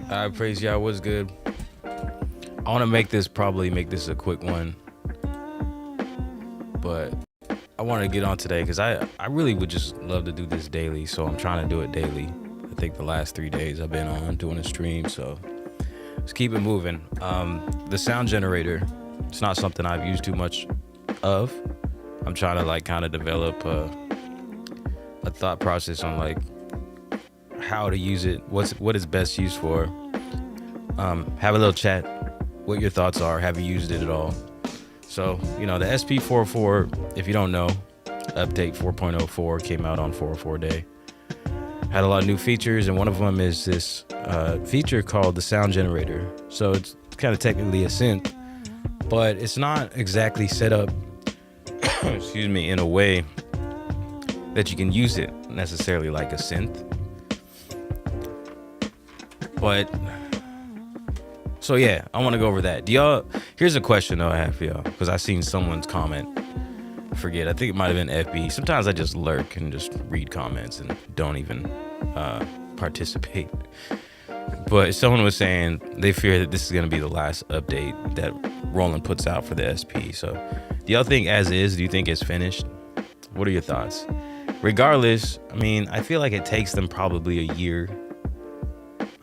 I praise y'all. What's good? I want to probably make this a quick one, but I want to get on today because I really would just love to do this daily. So I'm trying to do it daily. I think the last 3 days I've been on doing a stream. So let's keep it moving. The sound generator, it's not something I've used too much of. I'm trying to like kind of develop a thought process on like how to use it, what it's best used for. Have a little chat, what your thoughts are. Have you used it at all? So, the SP-404, if you don't know, update 4.04 came out on 404 day. Had a lot of new features, and one of them is this feature called the sound generator. So it's kind of technically a synth, but it's not exactly set up, excuse me, in a way that you can use it necessarily like a synth. But so yeah, I want to go over that. Here's a question though I have for y'all, because I seen someone's comment. I think it might have been FB. Sometimes I just lurk and just read comments and don't even participate. But someone was saying they fear that this is going to be the last update that Roland puts out for the SP. So do y'all think as is? Do you think it's finished? What are your thoughts? Regardless, I feel like it takes them probably a year.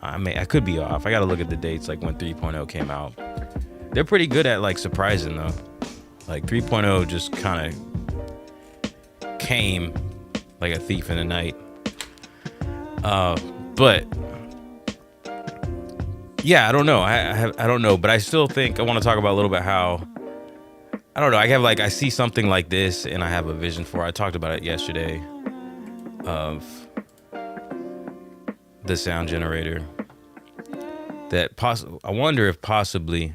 I could be off. I got to look at the dates, like when 3.0 came out. They're pretty good at like surprising though. Like 3.0 just kind of came like a thief in the night. But yeah, I don't know. I don't know, but I still think I want to talk about a little bit how, I don't know. I see something like this and I have a vision for it. I talked about it yesterday of the sound generator that I wonder if possibly,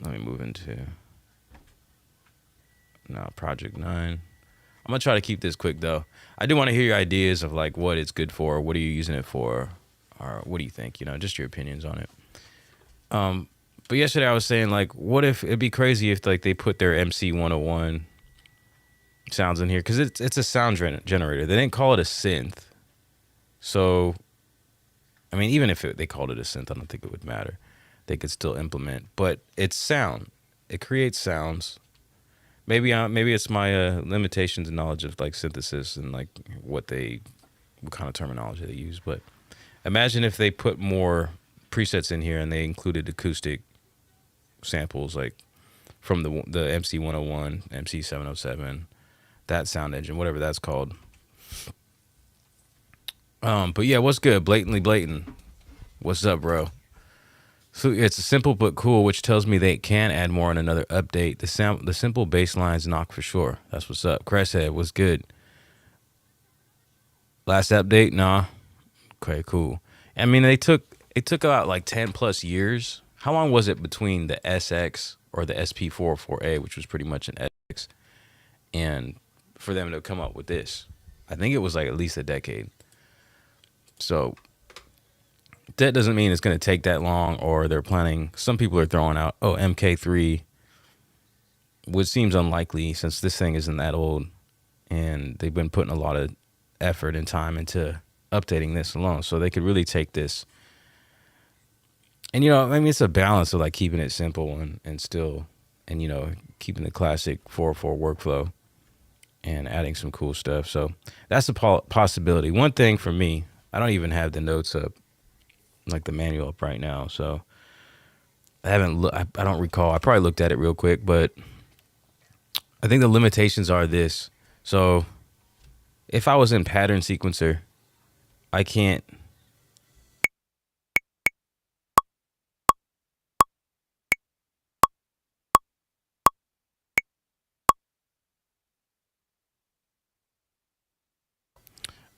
let me move into now project 9. I'm gonna try to keep this quick though. I do want to hear your ideas of like what it's good for, what are you using it for, or what do you think, just your opinions on it. But yesterday I was saying like, what if it'd be crazy if like they put their MC-101 sounds in here, because it's a sound generator. They didn't call it a synth. So even if they called it a synth, I don't think it would matter. They could still implement, but it's sound. It creates sounds. Maybe it's my limitations and knowledge of like synthesis and like what kind of terminology they use. But imagine if they put more presets in here and they included acoustic samples like from the MC-101, MC-707, that sound engine, whatever that's called. But yeah, what's good? Blatantly Blatant. What's up, bro? So it's simple but cool, which tells me they can add more in another update. The simple bass lines knock for sure. That's what's up. Cresshead, what's good? Last update? Nah. Okay, cool. It took about like 10 plus years. How long was it between the SX or the SP-404A, which was pretty much an SX, and for them to come up with this? I think it was like at least a decade. So that doesn't mean it's going to take that long, or they're planning. Some people are throwing out, MKII, which seems unlikely since this thing isn't that old, and they've been putting a lot of effort and time into updating this alone. So they could really take this. And, it's a balance of like keeping it simple and still, and, keeping the classic 404 workflow and adding some cool stuff. So that's a possibility. One thing for me, I don't even have the notes up, like the manual up right now. So I don't recall. I probably looked at it real quick, but I think the limitations are this. So if I was in pattern sequencer, I can't.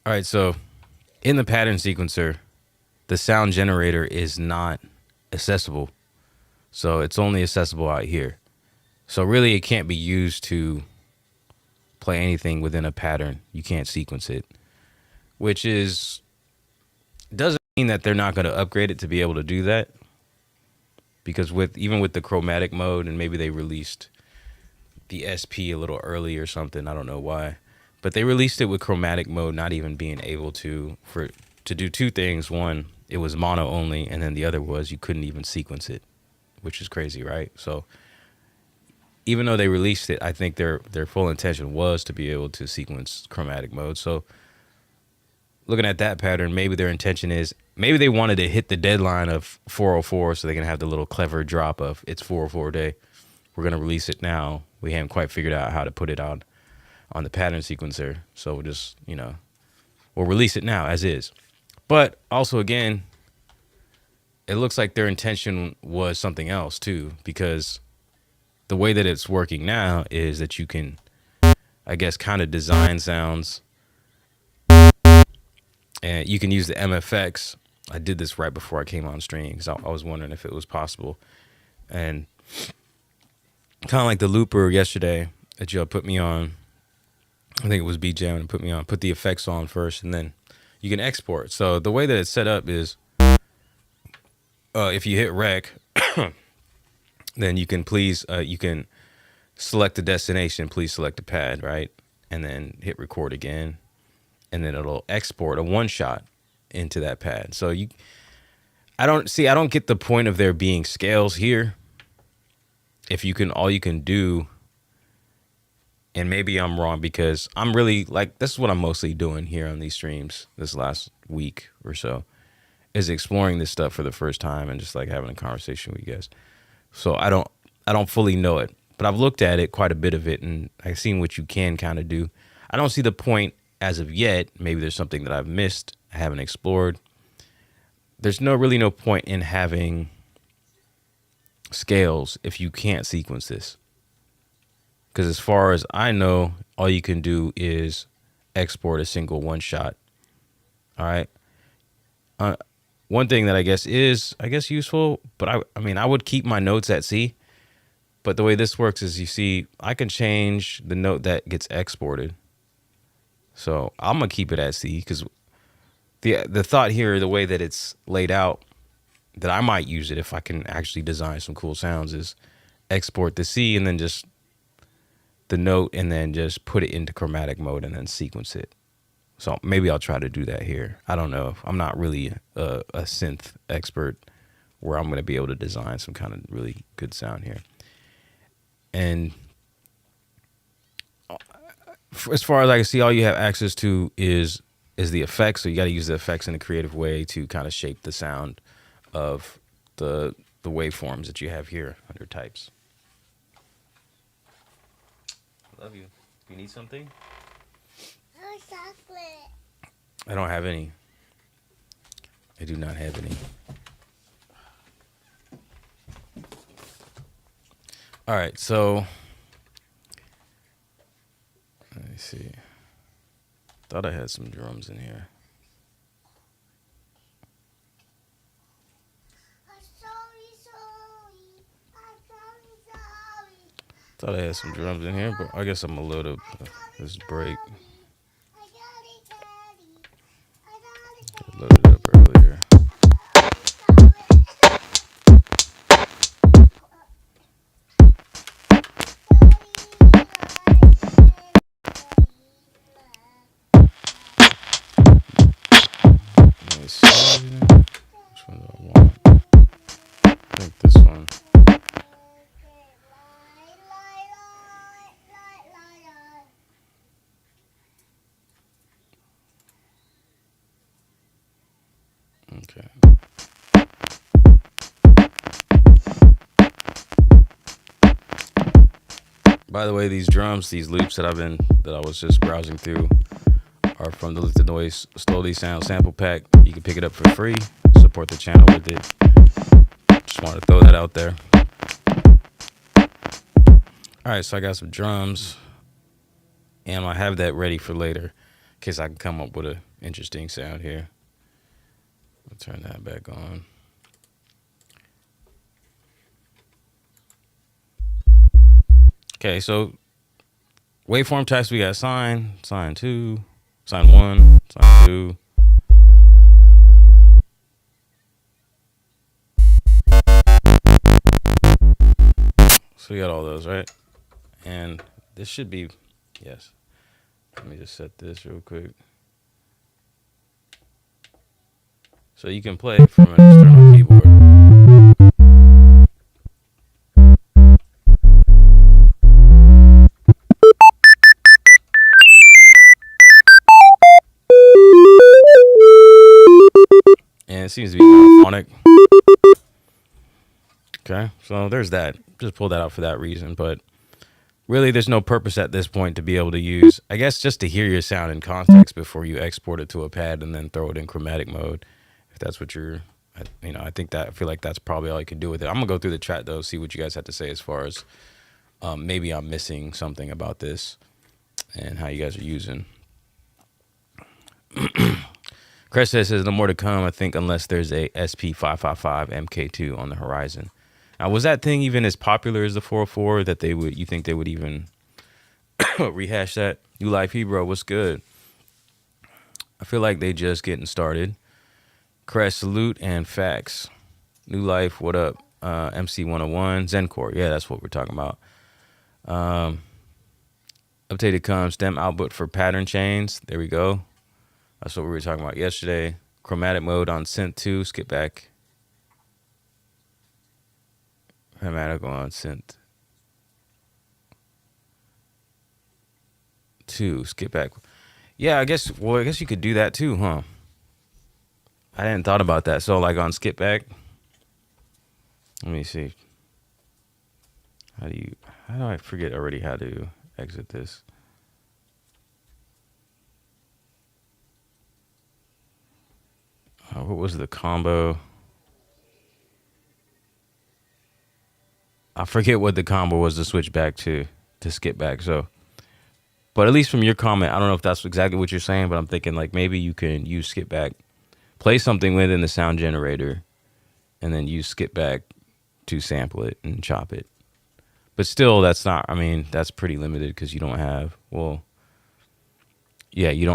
All right. So in the pattern sequencer, the sound generator is not accessible. So it's only accessible out here. So really it can't be used to play anything within a pattern. You can't sequence it, which doesn't mean that they're not going to upgrade it to be able to do that. Because even with the chromatic mode, and maybe they released the SP a little early or something, I don't know why, but they released it with chromatic mode not even being able to do two things. One, it was mono only, and then the other was you couldn't even sequence it, which is crazy, right? So even though they released it, I think their full intention was to be able to sequence chromatic mode. So looking at that pattern, maybe their intention is, maybe they wanted to hit the deadline of 404 so they can have the little clever drop of it's 404 day. We're going to release it now. We haven't quite figured out how to put it out on the pattern sequencer. So we'll just, we'll release it now as is. But also, again, it looks like their intention was something else too, because the way that it's working now is that you can, I guess, kind of design sounds, and you can use the MFX. I did this right before I came on stream because I was wondering if it was possible. And kind of like the looper yesterday that y'all put me on, I think it was BJ and put me on, put the effects on first, and then you can export. So the way that it's set up is, if you hit rec, then you can you can select the destination, please select the pad, right? And then hit record again. And then it'll export a one shot into that pad. So I don't get the point of there being scales here. If all you can do, and maybe I'm wrong because I'm really this is what I'm mostly doing here on these streams this last week or so, is exploring this stuff for the first time and just having a conversation with you guys. So I don't fully know it, but I've looked at it, quite a bit of it, and I've seen what you can kind of do. I don't see the point as of yet. Maybe there's something that I've missed, I haven't explored. There's really no point in having scales if you can't sequence this. Because as far as I know, all you can do is export a single one shot. All right. One thing that I guess is useful, but I would keep my notes at C. But the way this works is, you see, I can change the note that gets exported. So I'm gonna keep it at C because the thought here, the way that it's laid out, that I might use it if I can actually design some cool sounds, is export the C and then just the note and then just put it into chromatic mode and then sequence it. So maybe I'll try to do that here. I don't know. I'm not really a synth expert where I'm going to be able to design some kind of really good sound here. And as far as I can see, all you have access to is the effects. So you got to use the effects in a creative way to kind of shape the sound of the waveforms that you have here under types. Love you. You need something? Chocolate. I don't have any. I do not have any. All right, so let me see. Thought I had some drums in here. Thought I had some drums in here, but I guess I'm gonna load up this break. I loaded it up earlier. Let me see. Which one do I want? I think this one. Okay. By the way, these drums, these loops that I was just browsing through, are from the Lift the Noise Slowly Sound sample pack. You can pick it up for free. Support the channel with it. Just wanted to throw that out there. All right, so I got some drums, and I have that ready for later in case I can come up with an interesting sound here. I'll turn that back on. Okay, so waveform types, we got sine 2, sine 1, sine 2. So we got all those, right? And this should be, yes. Let me just set this real quick. So you can play from an external keyboard. And it seems to be monophonic. Okay, so there's that. Just pull that out for that reason. But really, there's no purpose at this point to be able to use, I guess, just to hear your sound in context before you export it to a pad and then throw it in chromatic mode. If that's what you're, I think that, I feel like that's probably all you can do with it. I'm going to go through the chat, though, see what you guys have to say as far as maybe I'm missing something about this and how you guys are using. Chris says no more to come, I think, unless there's a SP-405 MKII on the horizon. Now, was that thing even as popular as the 404 that you think they would even rehash that? New Life Hebrew, what's good? I feel like they just getting started. Crash Salute and Facts. New Life, what up? MC 101, Zencore. Yeah, that's what we're talking about. Updated comes stem output for pattern chains. There we go. That's what we were talking about yesterday. Chromatic mode on Synth 2. Skip back. Chromatic on Synth 2. Skip back. Yeah, I guess you could do that too, huh? I hadn't thought about that. So like on skip back. Let me see. How do I forget already how to exit this? What was the combo? I forget what the combo was to switch back to skip back. So, but at least from your comment, I don't know if that's exactly what you're saying, but I'm thinking like maybe you can use skip back, play something within the sound generator, and then use skip back to sample it and chop it. But still, that's not, I mean, that's pretty limited because you don't have, well, yeah, you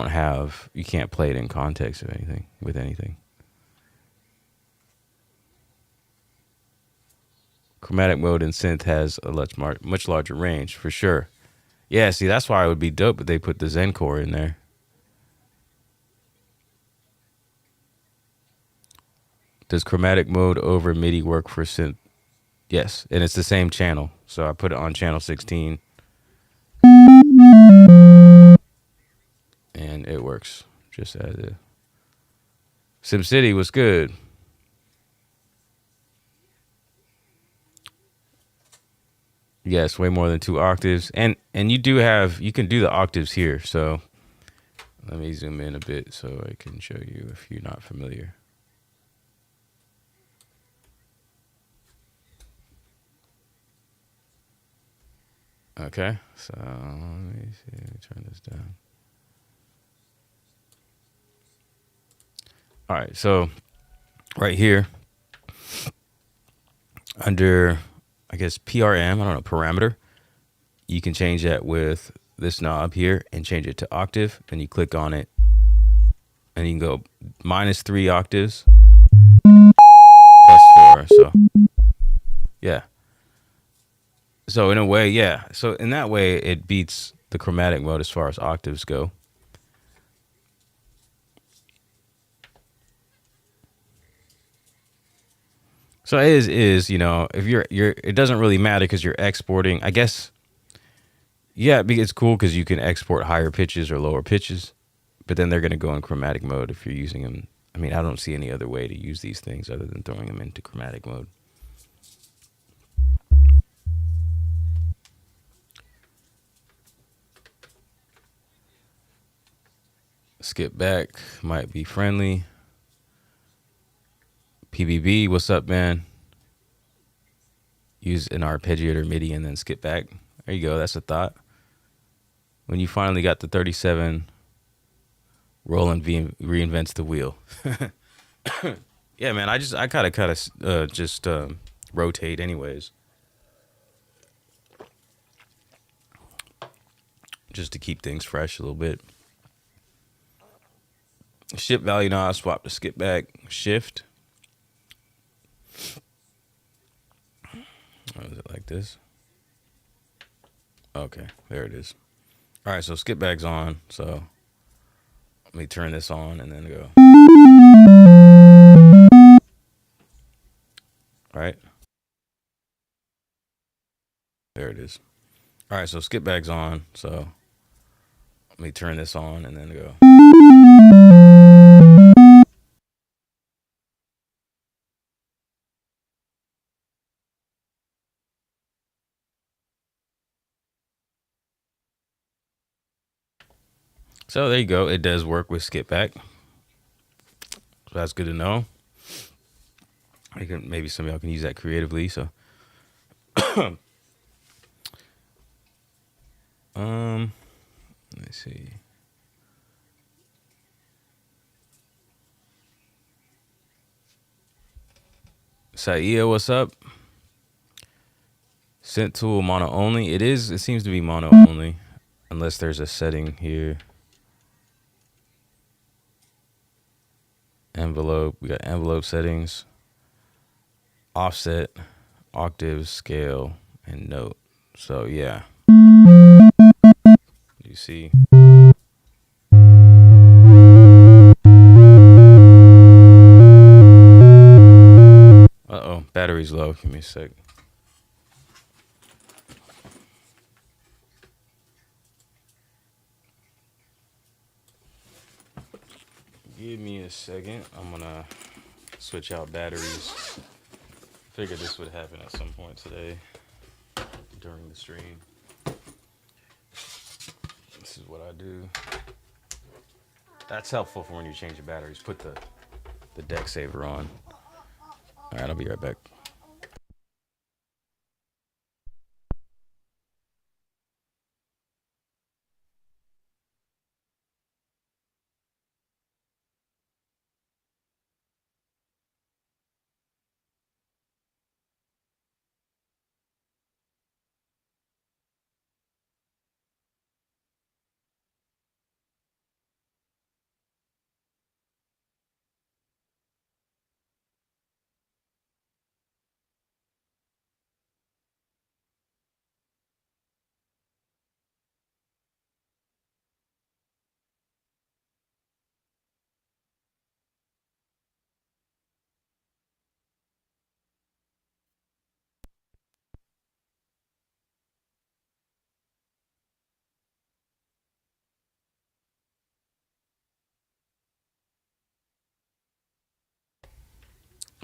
can't play it in context of anything, with anything. Chromatic mode in synth has a much larger range, for sure. Yeah, see, that's why it would be dope if they put the Zencore in there. Does chromatic mode over MIDI work for synth? Yes, and it's the same channel. So I put it on channel 16. And it works just as it. SimCity was good. Yes, way more than 2 octaves. And you can do the octaves here. So let me zoom in a bit so I can show you if you're not familiar. Okay, so let me see. Let me turn this down. All right, so right here under, I guess, PRM, I don't know, parameter, you can change that with this knob here and change it to octave. Then you click on it and you can go -3 octaves, +4. So, yeah. So in a way, yeah. So in that way, it beats the chromatic mode as far as octaves go. So it is, you know, if you're it doesn't really matter because you're exporting, I guess. Yeah, it's cool because you can export higher pitches or lower pitches, but then they're going to go in chromatic mode if you're using them. I mean, I don't see any other way to use these things other than throwing them into chromatic mode. Skip back might be friendly. PBB, what's up, man? Use an arpeggiator MIDI and then skip back. There you go. That's a thought. When you finally got the 37, Roland reinvents the wheel. Yeah, man. I kind of rotate anyways, just to keep things fresh a little bit. Shift value knob, swap to skip back, shift. Oh, is it like this? Okay, there it is. All right, so skip back's on. So let me turn this on and then go. right? There it is. All right, so skip bag's on. So let me turn this on and then go. So there you go. It does work with skip back. So that's good to know. Maybe some of y'all can use that creatively. So, let's see. Saia, what's up? Synth tool mono only. It seems to be mono only, unless there's a setting here. Envelope. We got envelope settings, offset, octave, scale, and note. So yeah, you see. Uh-oh, battery's low. Give me a sec. Give me a second. I'm gonna switch out batteries. Figured this would happen at some point today during the stream. This is what I do. That's helpful for when you change your batteries. Put the deck saver on. All right, I'll be right back.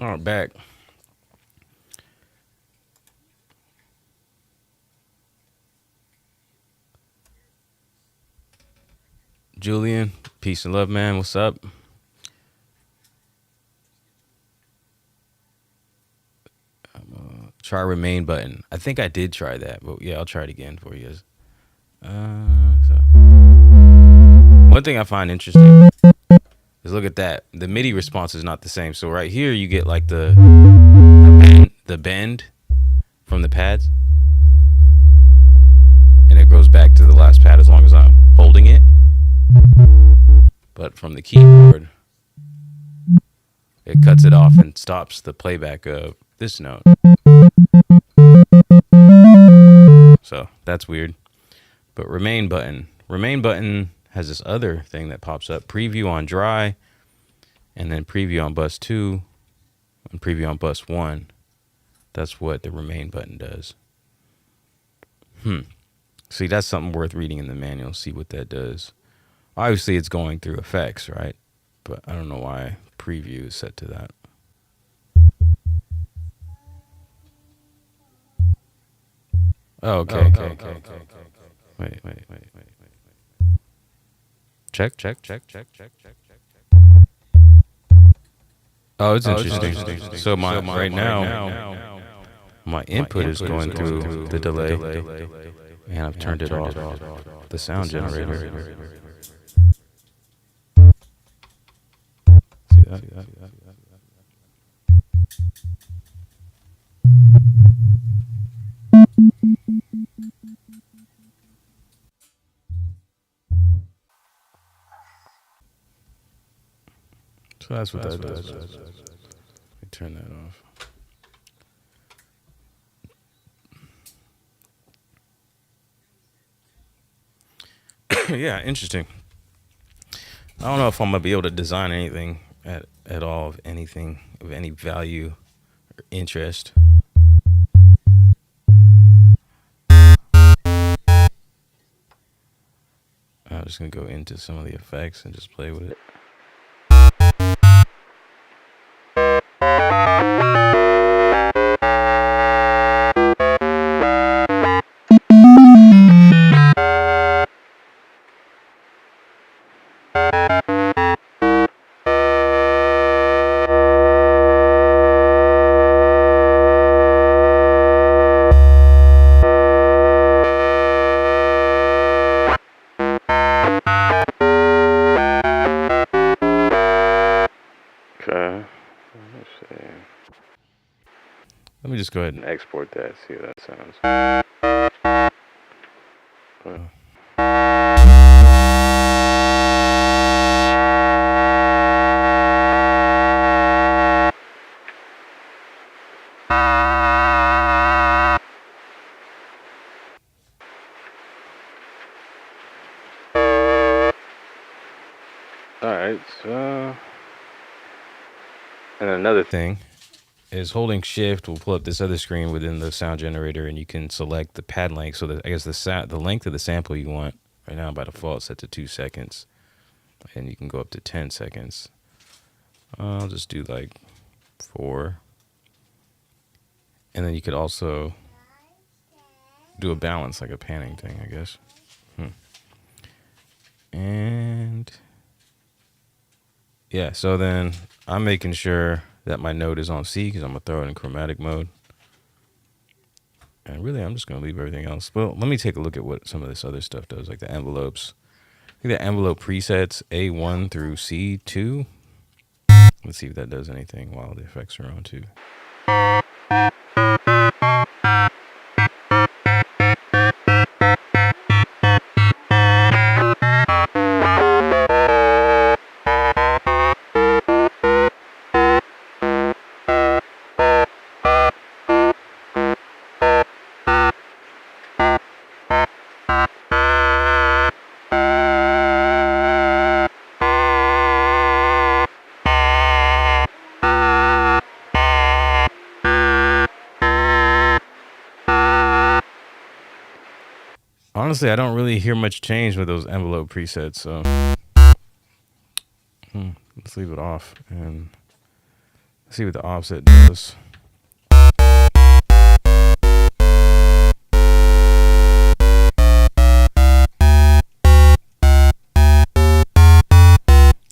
All right, back. Julian, peace and love, man. What's up? Try remain button. I think I did try that, but yeah, I'll try it again for you guys. One thing I find interesting is look at that. The MIDI response is not the same. So right here, you get like the bend from the pads, and it goes back to the last pad as long as I'm holding it. But from the keyboard, it cuts it off and stops the playback of this note. So that's weird. But remain button has this other thing that pops up: preview on dry, and then preview on bus 2 and preview on bus 1. That's what the remain button does. See, that's something worth reading in the manual. See what that does. Obviously, it's going through effects, right? But I don't know why preview is set to that. Oh, okay. Wait. Check. Oh, it's interesting. So right now, my input is going through the delay, and I've turned it off. The sound generator. See that? So that's what that does. Let me turn that off. Yeah, interesting. I don't know if I'm gonna be able to design anything at all of anything of any value interest. I'm just gonna go into some of the effects and just play with it. Okay, let's see. Let me just go ahead and export that, see how that sounds. Alright, so... And another thing is holding shift will pull up this other screen within the sound generator, and you can select the pad length. So that I guess the length of the sample you want. Right now by default it's set to 2 seconds, and you can go up to 10 seconds. I'll just do like 4, and then you could also do a balance, like a panning thing, I guess. And yeah, so then I'm making sure that my node is on C because I'm gonna throw it in chromatic mode. And really, I'm just gonna leave everything else. Well, let me take a look at what some of this other stuff does, like the envelopes. I think the envelope presets A1 through C2. Let's see if that does anything while the effects are on too. Honestly, I don't really hear much change with those envelope presets, so let's leave it off and see what the offset does.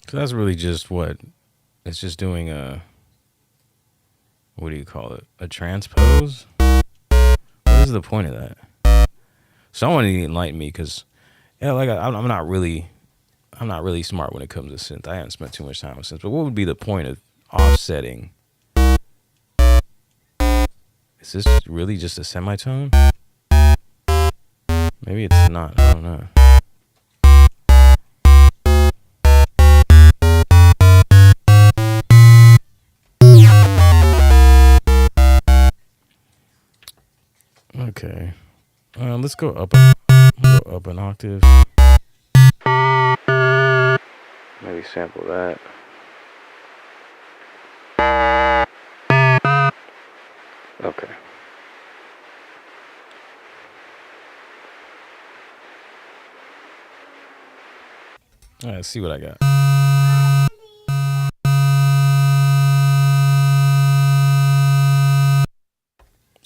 So that's really just what it's just doing a, what do you call it? A transpose? What is the point of that? Someone need to enlighten me, because yeah, like I'm not really smart when it comes to synth. I haven't spent too much time with synth. But what would be the point of offsetting? Is this really just a semitone? Maybe it's not. I don't know. Okay. Let's go up. Go up an octave. Maybe sample that. Okay. All right, let's see what I got.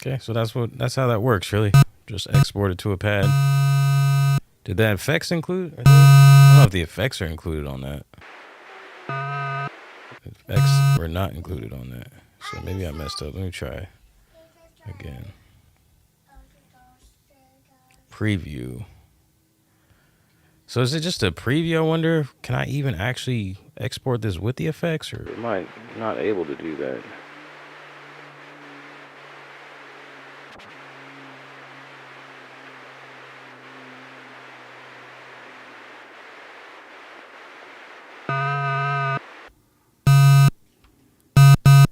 Okay, so that's how that works, really. Just export it to a pad. Did the effects include? I don't know if the effects are included on that. Effects were not included on that. So maybe I messed up. Let me try again. Preview. So is it just a preview? I wonder, can I even actually export this with the effects, or am I not able to do that?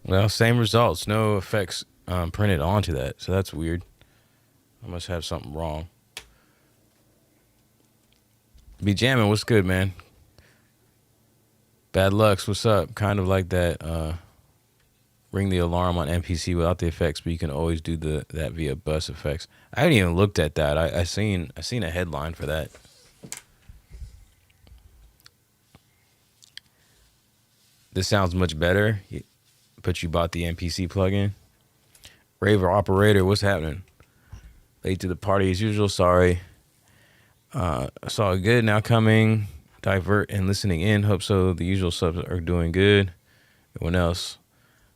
Well, same results, no effects printed onto that, so that's weird. I must have something wrong. Be jamming, what's good, man? Bad Lucks, what's up? Kind of like that ring the alarm on MPC without the effects, but you can always do that via bus effects. I haven't even looked at that. I seen a headline for that. This sounds much better, but you bought the MPC plugin. Raver operator, what's happening? Late to the party as usual. Sorry. Saw good. Now coming. Divert and listening in. Hope so. The usual subs are doing good. Everyone else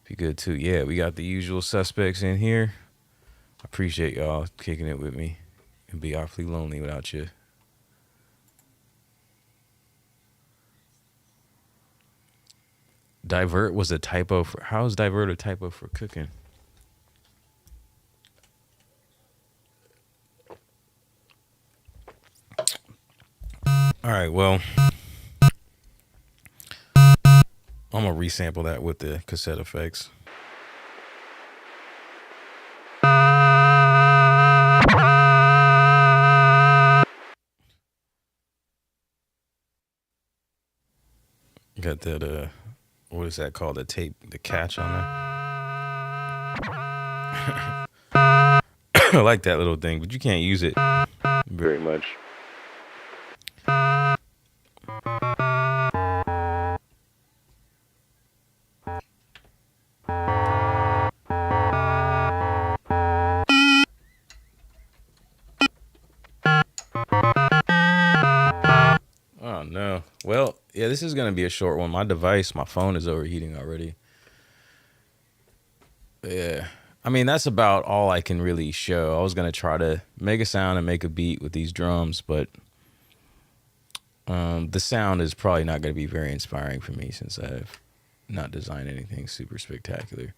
be good too. Yeah, we got the usual suspects in here. I appreciate y'all kicking it with me. It'd be awfully lonely without you. Divert was a typo for. How is divert a typo for cooking? All right, well, I'm gonna resample that with the cassette effects. Got that what is that called? The tape, the catch on there. I like that little thing, but you can't use it very much. Oh no. Well, yeah, this is gonna be a short one. My phone is overheating already. But yeah. I mean, that's about all I can really show. I was going to try to make a sound and make a beat with these drums, but the sound is probably not going to be very inspiring for me since I've not designed anything super spectacular.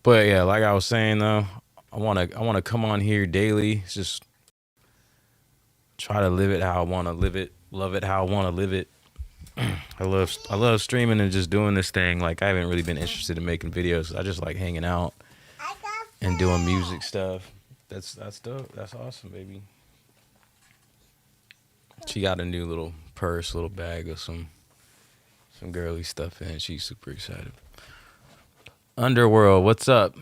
But yeah, like I was saying though, I want to come on here daily. It's just try to live it how I want to live it, love it how I want to live it. I love streaming and just doing this thing. Like I haven't really been interested in making videos. I just like hanging out and doing music stuff. That's dope. That's awesome, baby. She got a new little purse, little bag of some girly stuff in. She's super excited. Underworld, what's up?